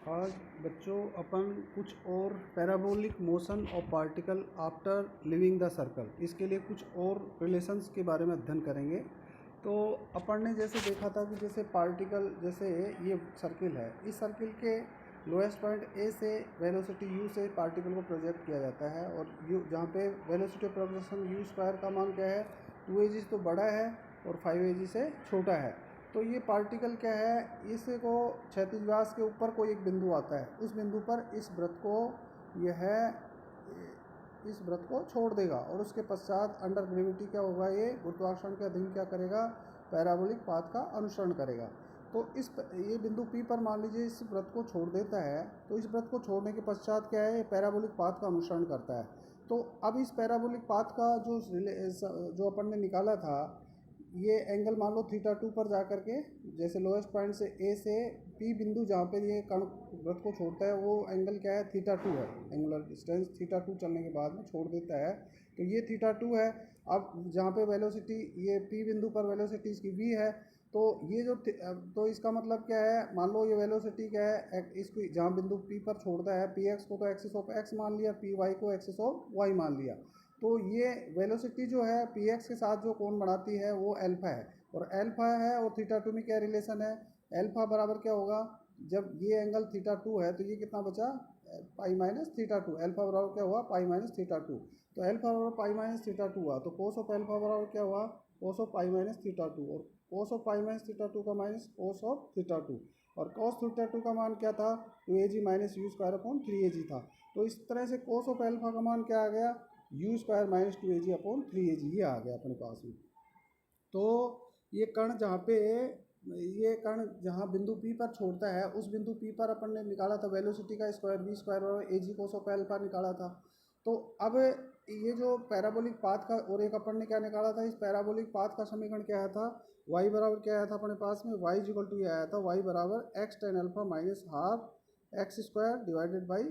आज बच्चों अपन कुछ और parabolic motion of particle after living the circle, इसके लिए कुछ और रिलेशंस के बारे में अध्ययन करेंगे। तो अपन ने जैसे देखा था कि जैसे पार्टिकल, जैसे ये सर्किल है, इस सर्किल के लोएस्ट पॉइंट ए से वेलोसिटी यू से पार्टिकल को प्रोजेक्ट किया जाता है, और यू जहाँ पे velocity of projection you square का मान क्या है, 2 तो बड़ा है और 5 से छोटा है। तो ये पार्टिकल क्या है, इसको क्षैतिज व्यास के ऊपर कोई एक बिंदु आता है, उस बिंदु पर इस वृत्त को छोड़ देगा, और उसके पश्चात अंडर ग्रेविटी क्या होगा, ये गुरुत्वाकर्षण के अधीन क्या करेगा, पैराबोलिक पाथ का अनुसरण करेगा। तो ये बिंदु P पर मान लीजिए इस वृत्त को छोड़ देता है, तो इस वृत्त को छोड़ने के पश्चात क्या है, पैराबोलिक पाथ का अनुसरण करता है। तो अब इस पैराबोलिक पाथ का जो अपन ने निकाला था, ये एंगल मान लो θ2 पर जा कर के, जैसे लोएस्ट पॉइंट से ए से पी बिंदु जहाँ पे ये कण वृत्त को छोड़ता है, वो एंगल क्या है, θ2 है। एंगुलर डिस्टेंस θ2 चलने के बाद में छोड़ देता है, तो ये θ2 है। अब जहाँ पे वेलोसिटी, ये पी बिंदु पर वेलोसिटी इसकी v है, तो ये जो तो इसका मतलब क्या है, मान लो ये वेलोसिटी क्या है, इसको जहाँ बिंदु P पर छोड़ता है, px को तो एक्सिस ऑफ x मान लिया, py को एक्सिस ऑफ y मान लिया। तो ये वेलोसिटी जो है px के साथ जो कोण बनाती है वो अल्फा है, और अल्फा है, और θ2 में क्या रिलेशन है, अल्फा बराबर क्या होगा, जब ये एंगल θ2 है तो ये कितना बचा, पाई माइनस θ2। अल्फा बराबर क्या हुआ, पाई माइनस θ2। तो अल्फा बराबर पाई माइनस θ2 हुआ, तो कोस ऑफ अल्फा बराबर क्या हुआ, कोस ऑफ पाई माइनस θ2, और कोस ऑफ पाई माइनस θ2 का माइनस कोस ऑफ θ2, और cos θ2 का मान क्या था, 2ag minus you square upon 3ag था। तो इस तरह से कोस ऑफ अल्फा का मान क्या आ गया, you square minus 2ag upon 3ag, ये आ गया अपने पास में। तो ये कण जहाँ बिंदु P पर छोड़ता है, उस बिंदु P पर अपन ने निकाला था वेलोसिटी का स्क्वायर, v स्क्वायर और एजी कोस ऑफ अल्फा निकाला था। तो अब ये जो पैराबोलिक पाथ का, और एक अपन ने क्या निकाला था, इस पैराबोलिक पाथ का समीकरण क्या आया था, y बराबर क्या आया था अपने पास में, y इक्वल टू ये आया था, y बराबर x tan alpha minus half x square divided by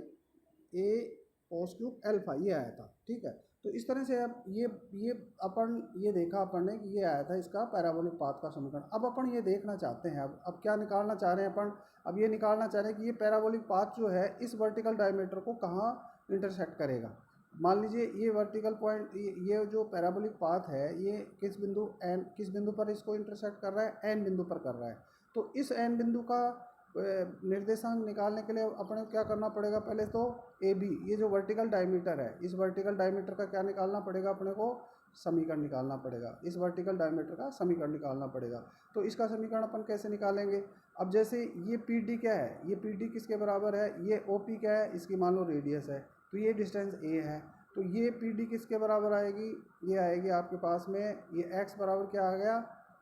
A cos cube alpha, ये आया था। ठीक है, तो इस तरह से अब ये देखा अपन ने कि ये आया था इसका पैराबोलिक पाथ का समीकरण। अब अपन ये देखना चाहते हैं, अब क्या निकालना चाह रहे हैं अपन, अब ये निकालना चाह रहे हैं कि ये पैराबोलिक पाथ जो है इस वर्टिकल डायमीटर को कहाँ इंटरसेक्ट करेगा। मान लीजिए ये वर्टिकल पॉइंट, ये जो पैराबोलिक पाथ है, ये किस बिंदु पर इसको इंटरसेक्ट कर रहा है, एन बिंदु पर कर रहा है। तो इस एन बिंदु का निर्देशांक निकालने के लिए अपने क्या करना पड़ेगा, पहले तो ए बी, ये जो वर्टिकल डायमीटर है, इस वर्टिकल डायमीटर का क्या निकालना पड़ेगा अपने को, समीकरण निकालना पड़ेगा, इस वर्टिकल डायमीटर का समीकरण निकालना पड़ेगा। तो इसका समीकरण अपन कैसे निकालेंगे, अब जैसे ये पी डी क्या है, ये पी डी किसके बराबर है, ये ओ पी क्या है, इसकी मान लो रेडियस है, तो ये डिस्टेंस ए है, तो ये पी डी किसके बराबर आएगी, ये आएगी आपके पास में, ये एक्स बराबर क्या आ गया,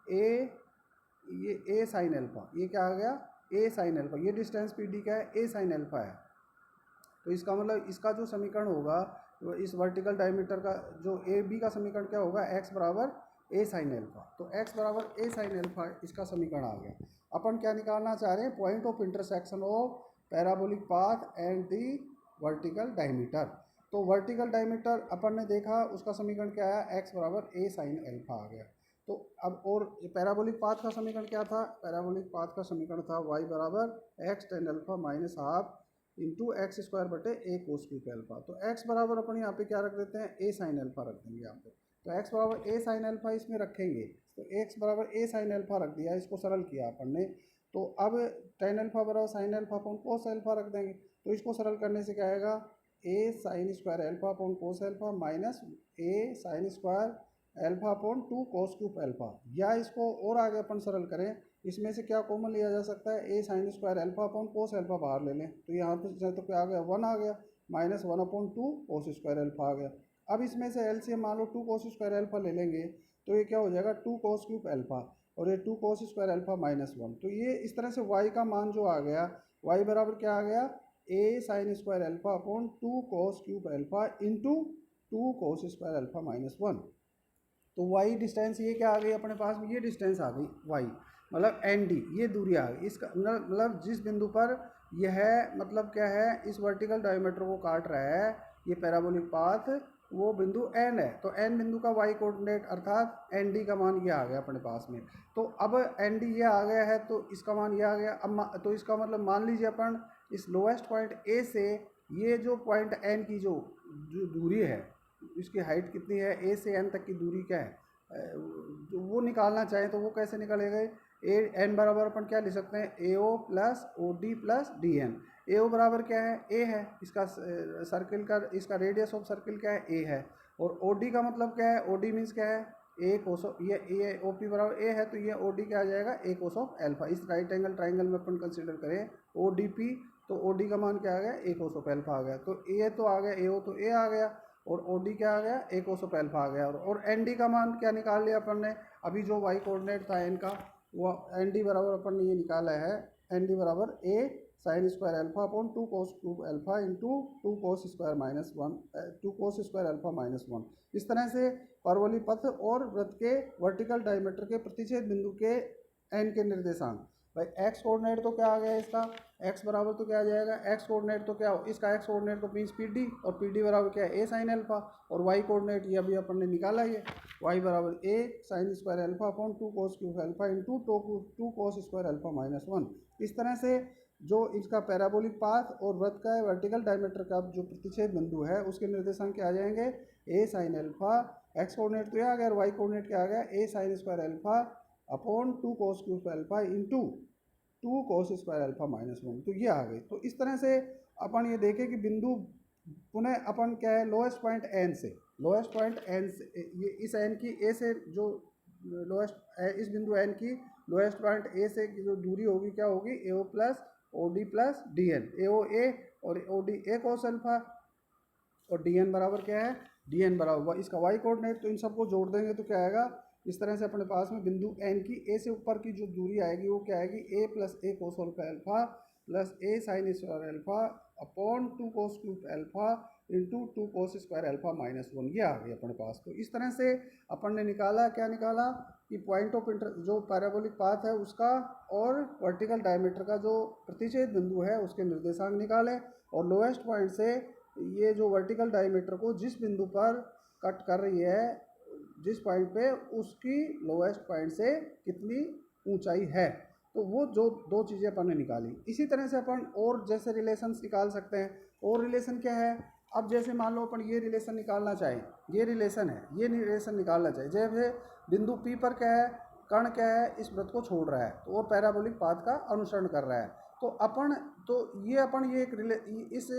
ए साइन अल्फा, ये क्या आ गया, ए साइन अल्फा, ये डिस्टेंस पी डी क्या है, ए साइन अल्फा है। तो इसका मतलब इसका जो समीकरण होगा, वो इस वर्टिकल डायमीटर का जो ए बी का समीकरण क्या होगा, एक्स बराबर ए साइन अल्फा। तो एक्स बराबर ए साइन अल्फा, इसका समीकरण आ गया। अपन क्या निकालना चाह रहे हैं, point of intersection of parabolic path and the vertical diameter. तो वर्टिकल डायमीटर अपन ने देखा, उसका समीकरण क्या आया, एक्स बराबर ए साइन अल्फा आ गया। तो अब और पैराबोलिक पाथ का समीकरण क्या था, पैराबोलिक पाथ का समीकरण था y बराबर x tan alpha minus half into x square बटे ए कोस क्यूब अल्फा। तो x बराबर अपन यहाँ पे क्या रख देते हैं, ए साइन अल्फा रख देंगे यहाँ पे। तो x बराबर ए साइन अल्फा इसमें रखेंगे, तो x बराबर ए साइन अल्फा रख दिया, इसको सरल किया अपन ने। तो अब टेन अल्फा बराबर sine alpha upon cos alpha रख देंगे, तो इसको सरल करने से क्या आएगा, a sine square alpha upon cos alpha minus a sine square alpha upon 2 cos cube alpha. या इसको और आगे अपन सरल करें, इसमें से क्या कॉमन लिया जा सकता है, ए sine square alpha upon cos alpha बाहर ले लें, तो यहाँ पे तो क्या आ गया, 1 आ गया, minus 1 upon 2 cos square alpha आ गया। अब इसमें से एलसीएम मान लो 2 कोस स्क्वायर अल्फा ले लेंगे, तो ये क्या हो जाएगा, 2 कोस क्यूब अल्फा, और ये 2 कोस स्क्वायर अल्फा माइनस 1। तो ये इस तरह से वाई का मान जो आ गया, वाई बराबर क्या आ गया, ए sine square alpha upon 2 cos cube alpha into 2 cos square alpha minus 1। तो y डिस्टेंस ये क्या आ गई अपने पास में, ये डिस्टेंस आ गई y, मतलब एन डी, ये दूरी आ गई। इसका मतलब जिस बिंदु पर यह मतलब क्या है, इस वर्टिकल डायमीटर को काट रहा है ये पैराबोलिक पाथ, वो बिंदु n है। तो n बिंदु का y कोऑर्डिनेट अर्थात एन डी का मान ये आ गया अपने पास में। तो अब एन डी ये आ गया है, तो इसका मान ये आ गया। अब तो इसका मतलब मान लीजिए अपन इस लोएस्ट पॉइंट ए से ये जो पॉइंट एन की जो दूरी है, इसकी हाइट कितनी है, ए से एन तक की दूरी क्या है, जो वो निकालना चाहें तो वो कैसे निकालेगा। ए एन बराबर अपन क्या लिख सकते हैं, A O plus O D plus D N. A O बराबर क्या है, ए है, इसका सर्किल का इसका रेडियस ऑफ सर्किल क्या है, ए है। और ओ डी का मतलब क्या है, ओ डी मीन्स क्या है, ए कोस ऑफ, ये ए ओ पी बराबर ए है, तो ये ओ डी क्या आ जाएगा, ए कोस ऑफ एल्फा। इस राइट एंगल ट्राइंगल में अपन कंसिडर करें ओ डी पी, तो ओ डी का मान क्या आ गया, ए कोस ऑफ एल्फा आ गया। तो ए तो आ गया, ए ओ तो ए आ गया, और ओ डी क्या आ गया, ए कोस ऑफ एल्फा आ गया। और एन डी का मान क्या निकाल लिया अपन ने, अभी जो वाई कोऑर्डिनेट था एन का, वो एन डी बराबर अपन ने ये निकाला है, एन डी बराबर A sine square alpha upon 2 cos cube alpha into 2 cos square minus 1, 2 cos square alpha minus 1। इस तरह से परवलय पथ और वृत्त के वर्टिकल डायमीटर के प्रतिच्छेद बिंदु के एन के निर्देशांक। भाई एक्स कोऑर्डिनेट तो क्या आ गया इसका, एक्स बराबर तो क्या आ जाएगा, एक्स कोऑर्डिनेट तो क्या हो, इसका एक्स कोऑर्डिनेट तो मीन्स पी डी, और पी डी बराबर क्या है, ए साइन एल्फा। और वाई कोऑर्डिनेट ये अभी अपन ने निकाला, ये वाई बराबर A sine square alpha upon 2 cos cube alpha into 2 cos square alpha minus 1। इस तरह से जो इसका पैराबोलिक पाथ और वृत्त का वर्टिकल डायमीटर का जो प्रतिच्छेद बिंदु है उसके निर्देशांक क्या आ जाएंगे, ए साइन एल्फा, एक्स कोऑर्डिनेट तो ये आ गया, और वाई कोऑर्डिनेट क्या आ गया, ए sine square alpha upon 2 cos cube alpha into 2 cos square alpha minus 1। तो ये आ गई। तो इस तरह से अपन ये देखें कि बिंदु पुनः अपन क्या है, लोएस्ट पॉइंट एन से, लोएस्ट पॉइंट एन से, ये इस एन की ए से जो लोएस्ट, इस बिंदु एन की लोएस्ट पॉइंट ए से की जो दूरी होगी क्या होगी, A O plus O D plus D N. A O A और O D A cos alpha, और डी एन बराबर क्या है, डी एन बराबर इसका वाई कोऑर्डिनेट। तो इन सबको जोड़ देंगे तो क्या आएगा, इस तरह से अपने पास में बिंदु एन की ए से ऊपर की जो दूरी आएगी वो क्या आएगी, A plus A cos alpha plus A sine square alpha upon 2 cos cube alpha into 2 cos square alpha minus 1। ये आ गई अपने पास। तो इस तरह से अपन ने निकाला, क्या निकाला कि पॉइंट ऑफ इंटर जो पैराबोलिक पाथ है उसका और वर्टिकल डायमीटर का जो प्रतिच्छेद बिंदु है उसके निर्देशांक निकाले, और लोएस्ट पॉइंट से ये जो वर्टिकल डायमीटर को जिस बिंदु पर कट कर रही है, जिस पॉइंट पे, उसकी लोएस्ट पॉइंट से कितनी ऊंचाई है, तो वो जो दो चीज़ें अपन ने निकाली। इसी तरह से अपन और जैसे रिलेशंस निकाल सकते हैं। और रिलेशन क्या है, अब जैसे मान लो अपन ये रिलेशन निकालना चाहें, ये रिलेशन है, ये रिलेशन निकालना चाहिए, जैसे बिंदु P पर क्या है, कण क्या है, इस वृत्त को छोड़ रहा है, तो वो पैराबोलिक पाथ का अनुसरण कर रहा है। तो अपन ये एक इस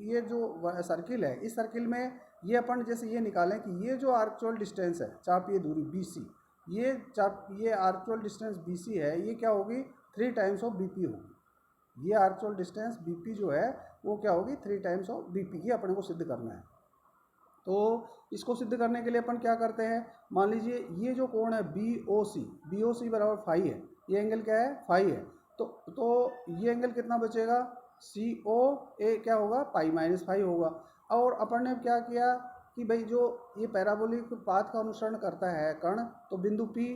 ये जो सर्किल है, इस सर्किल में ये अपन जैसे ये निकालें कि ये जो आर्क्चुअल डिस्टेंस है, चापीय दूरी BC, ये आर्क्चुअल डिस्टेंस BC है, ये क्या होगी, 3 टाइम्स ऑफ BP होगी। ये आर्क्चुअल डिस्टेंस BP जो है वो क्या होगी, 3 टाइम्स ऑफ BP। ये अपने को सिद्ध करना है। तो इसको सिद्ध करने के लिए अपन क्या करते हैं, मान लीजिए ये जो कोण है BOC बराबर फाई है, ये एंगल क्या है, फाई है। तो ये एंगल कितना बचेगा, COA क्या होगा, पाई माइनस फाई होगा। और अपन ने क्या किया कि भाई जो ये पैराबोलिक पाथ का अनुसरण करता है कण, तो बिंदु P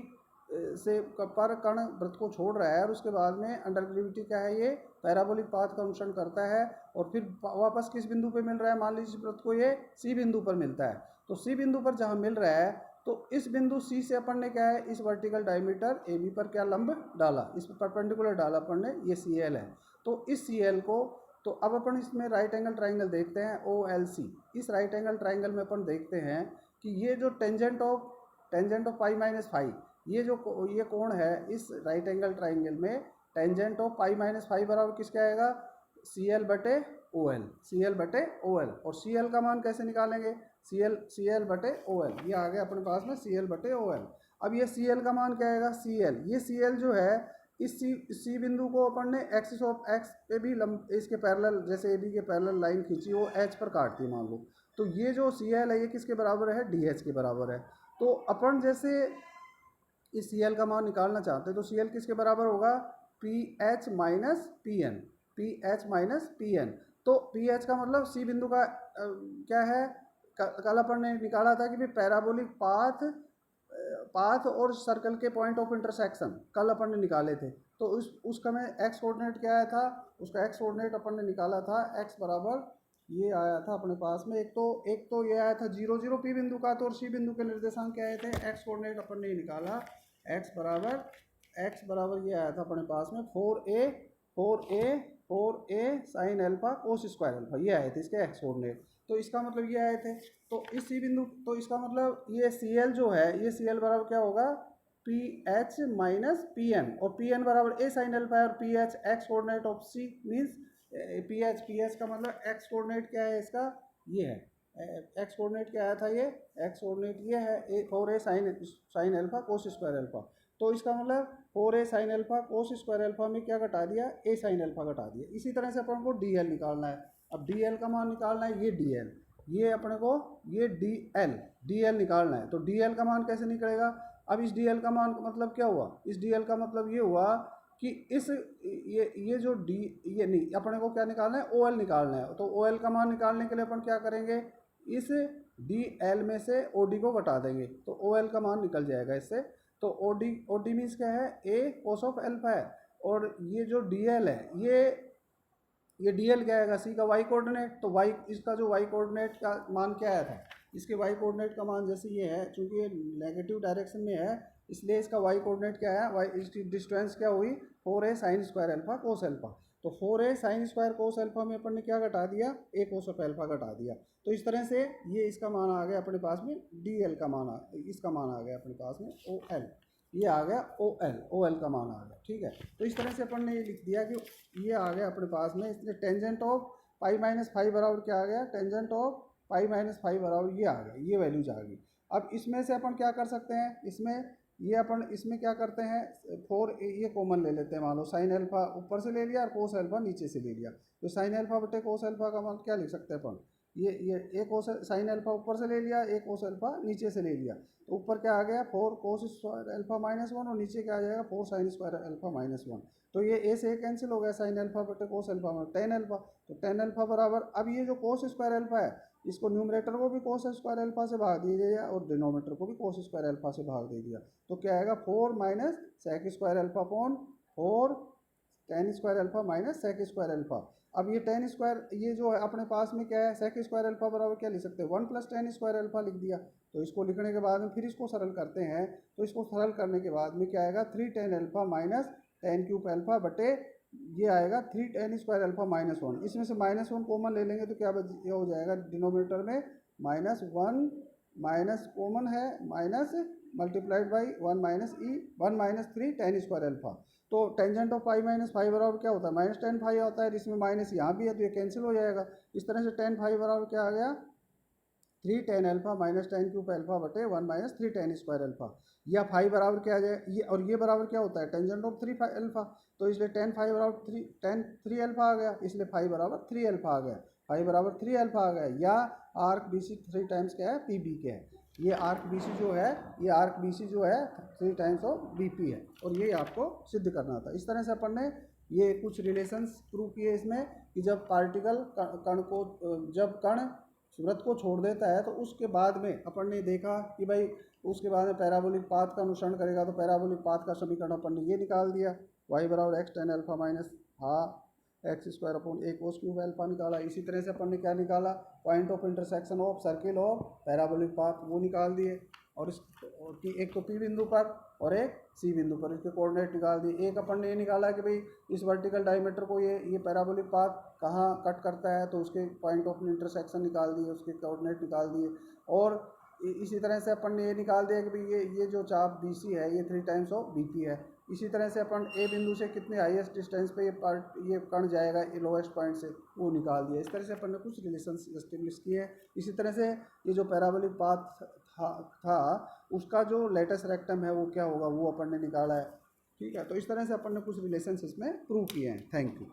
से पर कण वृत्त को छोड़ रहा है, और उसके बाद में अंडर ग्रेविटी क्या है, ये पैराबोलिक पाथ का अनुसरण करता है, और फिर वापस किस बिंदु पे मिल रहा है, मान लीजिए वृत्त को ये C बिंदु पर मिलता है। तो C बिंदु पर जहाँ मिल रहा है, तो इस बिंदु C से अपन ने क्या है, इस वर्टिकल डायमीटर AB पर क्या लंब डाला, इस पर परपेंडिकुलर डाला अपन ने, ये CL है। तो इस CL को, तो अब अपन इसमें राइट एंगल ट्राइंगल देखते हैं OLC। इस राइट एंगल ट्राइंगल में अपन देखते हैं कि ये जो tangent of pi minus phi, ये कोण है इस राइट एंगल ट्राइंगल में, tangent of pi minus phi बराबर किसका आएगा, CL बटे OL। और CL का मान कैसे निकालेंगे, CL बटे OL, ये आ गया अपने पास में CL बटे OL। अब ये CL का मान क्या आएगा, ये CL जो है, इस C बिंदु को अपन ने एक्सिस ऑफ X पे भी इसके पैरेलल, जैसे AB के पैरेलल लाइन खींची, वो H पर काटती है मान लो, तो ये जो CL है ये किसके बराबर है, DH के बराबर है। तो अपन जैसे इस CL का मान निकालना चाहते हैं, तो CL किसके बराबर होगा, PH माइनस PN। तो PH का मतलब C बिंदु का क्या है, कल अपन ने निकाला था कि भाई पैराबोलिक पाथ और सर्कल के पॉइंट ऑफ इंटरसेक्शन कल अपन ने निकाले थे। तो उसका में एक्स कोऑर्डिनेट क्या आया था, उसका एक्स कोऑर्डिनेट अपन ने निकाला था, एक्स बराबर ये आया था अपने पास में, एक तो ये आया था 0 0 P बिंदु का, तो और C बिंदु के निर्देशांक क्या आए थे, एक्स कोऑर्डिनेट अपन ने निकाला, एक्स बराबर ये आया था अपने पास में 4a 4a sine alpha cos square alpha, ये आए थे इसके एक्स कोऑर्डिनेट। तो इसका मतलब ये आए थे। तो इस सी बिंदु, तो इसका मतलब ये सी एल जो है, ये सी एल बराबर क्या होगा, P H minus P N, और पी एन बराबर ए साइन अल्फा है, और P H X coordinate of C means P H का मतलब एक्स कोऑर्डिनेट क्या है इसका, ये है एक्स कोऑर्डिनेट क्या आया था, ये एक्स कोऑर्डिनेट ये है 4a sine alpha cos square alpha. तो इसका मतलब 4a sine alpha cos square alpha में क्या घटा दिया, a साइन अल्फा घटा दिया। इसी तरह से अपन को dl निकालना है। अब dl का मान निकालना है, ये dl, ये अपने को ये dl निकालना है। तो dl का मान कैसे निकलेगा, अब इस dl का मान का मतलब क्या हुआ, इस dl का मतलब ये हुआ कि इस ये जो d, ये नहीं, अपने को क्या निकालना है, OL निकालना है। तो OL का मान निकालने के लिए अपन क्या करेंगे, इस DL में से OD को घटा देंगे, तो OL का मान निकल जाएगा इससे। तो OD मीन्स क्या है, A कोस ऑफ अल्फा है, और ये जो DL है, ये DL क्या आएगा, C का y कोऑर्डिनेट। तो y, इसका जो y कोऑर्डिनेट का मान क्या आया था, इसके y कोऑर्डिनेट का मान जैसे ये है, चूंकि ये नेगेटिव डायरेक्शन में है, इसलिए इसका y कोऑर्डिनेट क्या है, y इसकी डिस्टेंस क्या हुई, 4a sign square alpha cos alpha. तो 4a sine square cos alpha में अपन ने क्या घटा दिया, a कोस ऑफ अल्फा घटा दिया। तो इस तरह से ये इसका मान आ गया अपने पास में, DL का मान इसका मान आ गया अपने पास में OL, ये आ गया OL का मान आ गया, ठीक है। तो इस तरह से अपन ने ये लिख दिया कि ये आ गया अपने पास में, इसलिए tangent of pi minus five बराबर क्या आ गया, tangent of pi minus five बराबर ये आ गया, ये वैल्यूज आ गई। अब इसमें से अपन क्या कर सकते हैं, इसमें ये अपन इसमें क्या करते हैं, 4 ये कॉमन ले लेते हैं। मान लो साइन अल्फा ऊपर से ले लिया और कोस अल्फा नीचे से ले लिया, तो साइन अल्फा बटे कोस अल्फा का मान क्या लिख सकते हैं अपन, ये ए कोस साइन अल्फा ऊपर से ले लिया, ए कोस अल्फा नीचे से ले लिया। तो ऊपर क्या आ गया, 4 कोस स्क्वायर अल्फा माइनस 1, और नीचे क्या आ जाएगा, 4 साइन स्क्वायर अल्फा माइनस 1। तो ये ए से कैंसिल हो गया, साइन अल्फा बटे कोस अल्फा में टेन अल्फा। तो टेन अल्फा बराबर, अब ये जो कोस स्क्वायर अल्फा है, इसको न्यूमरेटर को भी कोस स्क्वायर अल्फा से भाग दे दिया, और डिनोमीटर को भी कोस स्क्वायर अल्फा से भाग दे दिया। तो क्या आएगा, 4 minus sec square alpha upon 4 tan square alpha minus sec square alpha. अब ये टेन स्क्वायर, ये जो है अपने पास में क्या है, सेक स्क्वायर अल्फा बराबर क्या लिख सकते हैं, 1 प्लस टेन स्क्वायर अल्फा लिख दिया। तो इसको लिखने के बाद में फिर इसको सरल करते हैं, तो इसको सरल करने के बाद में क्या आएगा, 3 ten alpha minus ten cube alpha बटे ये आएगा 3 टेन स्क्वायर अल्फा माइनस 1। इसमें से माइनस 1 कॉमन ले लेंगे तो क्या ये हो जाएगा, डिनोमिनेटर में माइनस 1 माइनस कॉमन है, minus multiplied by 1 minus e 1 minus 3 tan square alpha. तो tangent of pi minus five बराबर क्या होता है, माइनस टेन फाइव होता है, इसमें माइनस यहाँ भी है तो ये कैंसिल हो जाएगा। इस तरह से टेन फाइव बराबर क्या आ गया, 3 ten alpha minus ten cube alpha बटे 1 माइनस 3 टेन स्क्वायर अल्फा। या फाइव बराबर क्या आ जाए, ये और ये बराबर क्या होता है, टेंजेंट ऑफ 3 अल्फा। तो इसलिए टेन फाइव बराबर 3 अल्फा आ गया, इसलिए फाइव बराबर 3 अल्फा आ गया, फाइव बराबर 3 अल्फा आ गया। या आर्क बी सी 3 टाइम्स क्या है, पी बी के है। ये आर्क बी सी जो है, ये आर्क बी सी जो है 3 टाइम्स ऑफ बी पी है, और ये आपको सिद्ध करना था। इस तरह से अपन ने ये कुछ रिलेशंस प्रूव किए इसमें, कि जब पार्टिकल कण को, जब कण सूरत को छोड़ देता है तो उसके बाद में अपन ने देखा कि भाई उसके बाद में पैराबोलिक पाथ का अनुसरण करेगा, तो पैराबोलिक पाथ का समीकरण अपन ने ये निकाल दिया, वाई बराबर x tan alpha minus half x square upon A cos cube alpha निकाला। इसी तरह से अपन ने क्या निकाला, point of intersection of circle of parabolic path, वो निकाल दिए। और इस एक तो पी बिंदु पर और एक सी बिंदु पर इसके कोऑर्डिनेट निकाल दिए। एक अपन ने ये निकाला कि भाई इस वर्टिकल डायमीटर को ये पैराबोलिक पाथ कहाँ कट करता है, तो उसके पॉइंट ऑफ इंटरसेक्शन निकाल दिए, उसके कोऑर्डिनेट निकाल दिए। और इसी तरह से अपन ने ये निकाल दिया कि भाई ये जो चाप बी सी है ये 3 टाइम्स ऑफ बी पी है। इसी तरह से अपन ए बिंदु से कितने हाईएस्ट डिस्टेंस पे ये कण जाएगा लोएस्ट पॉइंट से, वो निकाल दिया। इस तरह से अपन ने कुछ रिलेशंस एस्टेब्लिश किए हैं। इसी तरह से ये जो पैराबोलिक पाथ था उसका जो लेटेस्ट रेक्टम है वो क्या होगा, वो अपन ने निकाला है। ठीक है, तो इस तरह से अपन ने कुछ रिलेशंस इसमें प्रूव किए हैं। Thank you.